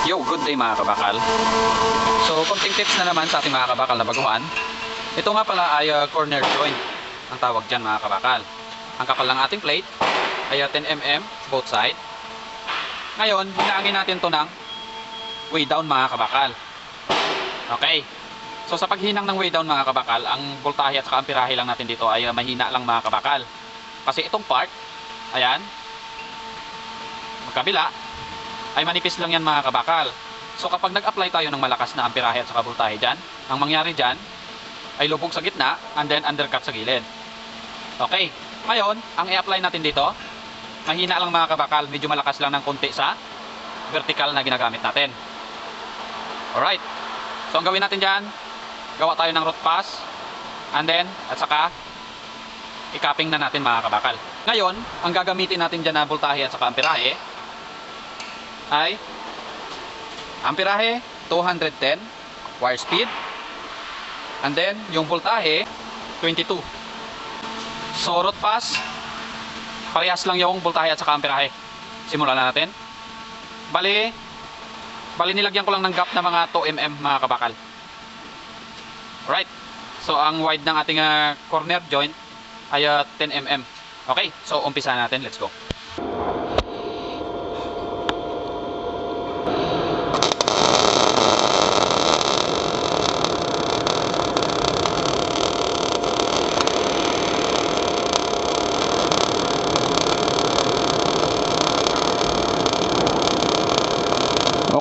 Yo, good day mga kabakal. So, konting tips na naman sa ating mga kabakal na baguhan. Ito nga pala ay corner joint ang tawag dyan mga kabakal. Ang kapal ng ating plate ay 10 mm both side. Ngayon, hinaangin natin to ng way down mga kabakal. Okay. So, sa paghinang ng way down mga kabakal, ang voltahe at saka amperahe lang natin dito ay mahina lang mga kabakal. Kasi itong part, ayan, magkabila, ay manipis lang yan mga kabakal. So kapag nag-apply tayo ng malakas na amperahe at saka voltahe dyan, ang mangyari dyan ay lubog sa gitna and then undercut sa gilid. Okay, ngayon ang i-apply natin dito, mahina lang mga kabakal, medyo malakas lang ng konti sa vertical na ginagamit natin. Alright, so ang gawin natin dyan, gawa tayo ng root pass and then at saka i-capping na natin mga kabakal. Ngayon, ang gagamitin natin dyan na voltahe at saka amperahe ay amperahe 210 wire speed and then yung voltahe 22. So root pass parehas lang yung voltahe at saka amperahe. Simulan na natin. Bali nilagyan ko lang ng gap na mga 2 mm mga kabakal. Right. So ang wide ng ating corner joint ay 10 mm. Okay, so umpisa natin. Let's go.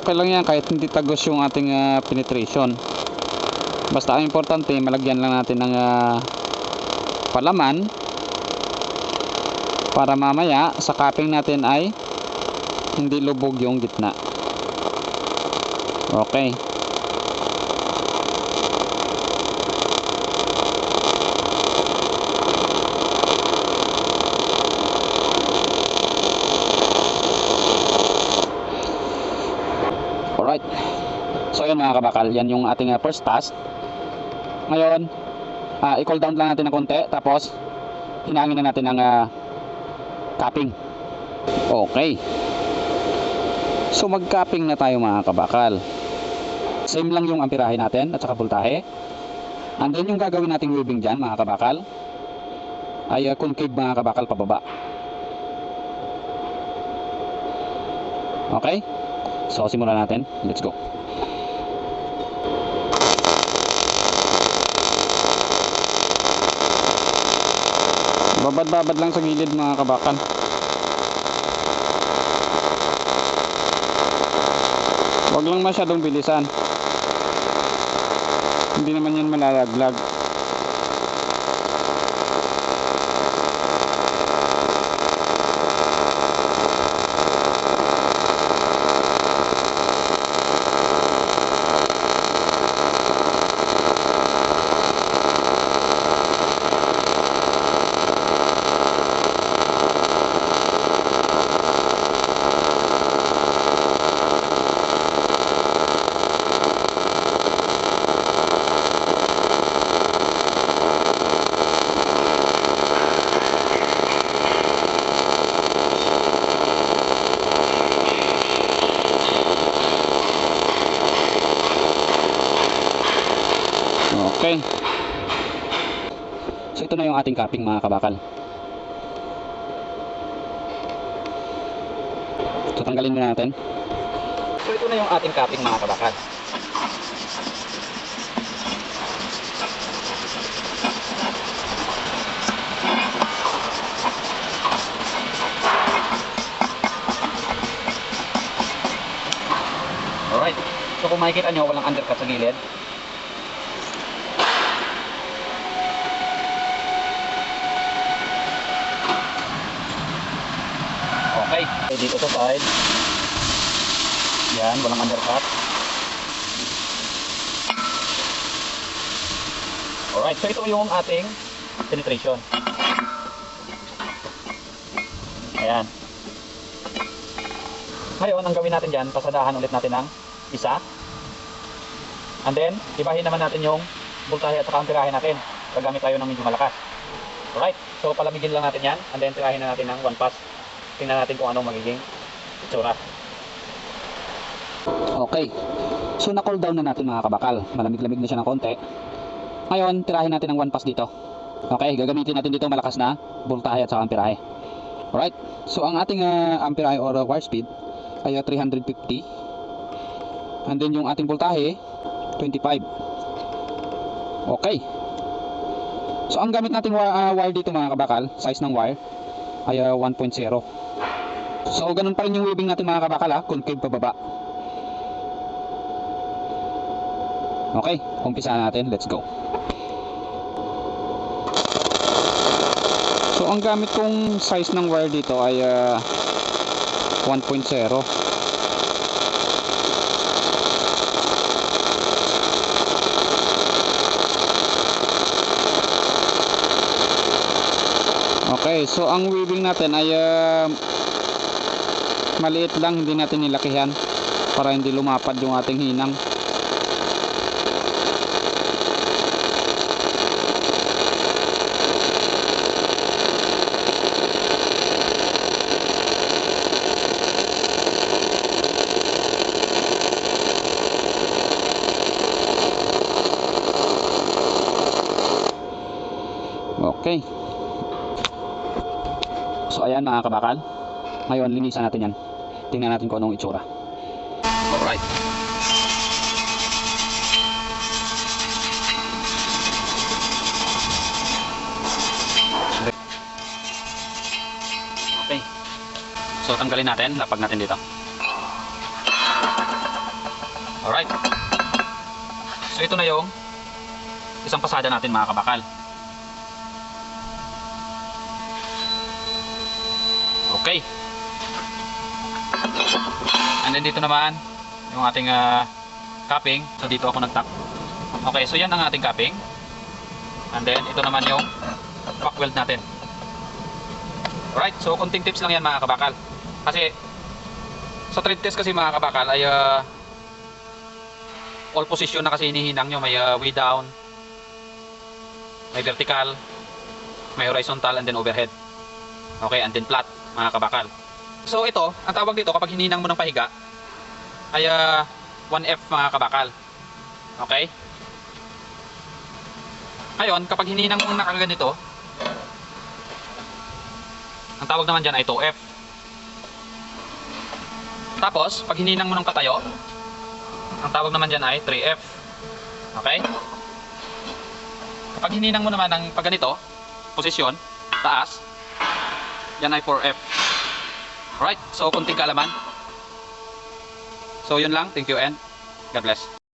Okay lang yan kahit hindi tagos yung ating penetration. Basta ang importante malagyan lang natin ng palaman para mamaya sa capping natin ay hindi lubog yung gitna. Okay. Alright. So yun mga kabakal, yan yung ating first task. Ngayon, i-cool down lang natin ng konti, tapos hinangin na natin ng capping. Okay. So mag-capping na tayo mga kabakal. Same lang yung amperahe natin at saka voltahe. And then yung gagawin nating weaving dyan mga kabakal ay concave mga kabakal pababa. Okay. So simulan natin. Let's go. Babad-babad lang sa gilid mga kabakal. Huwag lang masyadong bilisan. Hindi naman yan malalaglag. Okay. So ito na yung ating capping mga kabakal. So tanggalin muna natin. So ito na yung ating capping mga kabakal. Alright. So kung makikita nyo, walang undercut sa gilid. Okay, dito sa side. Yan, walang undercut. Alright, so ito yung ating penetration. Ayan. Ngayon, ang gawin natin dyan, pasadahan ulit natin ng isa. And then, ibahin naman natin yung voltahe at saka amperahe natin. Gagamit tayo ng medyo malakas. Alright, so palamigin lang natin yan. And then, tirahin na natin ng 1 pass. Tingnan natin kung anong magiging itsura. Okay. So na-cool down na natin mga kabakal. Malamig-lamig na siya ng konti. Ngayon, tirahin natin ang 1 pass dito. Okay, gagamitin natin dito malakas na voltahe at saka amperahe. Alright. So ang ating amperahe or wire speed ay 350. And then yung ating voltahe 25. Okay. So ang gamit nating wire dito mga kabakal, size ng wire ay 1.0. So ganun pa rin yung weaving natin mga kabakal, concave pababa. Okay, umpisa natin. Let's go. So ang gamit kong size ng wire dito ay 1.0. Okay, so ang weaving natin ay maliit lang, hindi natin nilakihan para hindi lumapad yung ating hinang. Okay. So ayan mga kabakal. Ngayon linisan natin yan. Tingnan natin kung anong itsura. Alright. Okay. So tanggalin natin. Lapag natin dito. Alright. So ito na yung isang pasada natin mga kabakal. Okay. And then dito naman yung ating capping. So dito ako nagtap. Okay, so yan ang ating capping. And then ito naman yung back weld natin. Alright, so konting tips lang yan mga kabakal. Kasi sa thread test kasi mga kabakal ay all position na kasi hinihinang nyo. May way down, may vertical, may horizontal, and then overhead. Okay, and then flat mga kabakal. So ito, ang tawag dito kapag hininang mo ng pahiga ay 1F mga kabakal. Okay? Ngayon, kapag hininang mo nakaganito, ang tawag naman dyan ay 2F. Tapos, pag hininang mo ng patayo, ang tawag naman dyan ay 3F. Okay? Kapag hininang mo naman ng pagganito, posisyon, taas, yan ay 4F. Alright, so kunting kaalaman. So yun lang, thank you and God bless.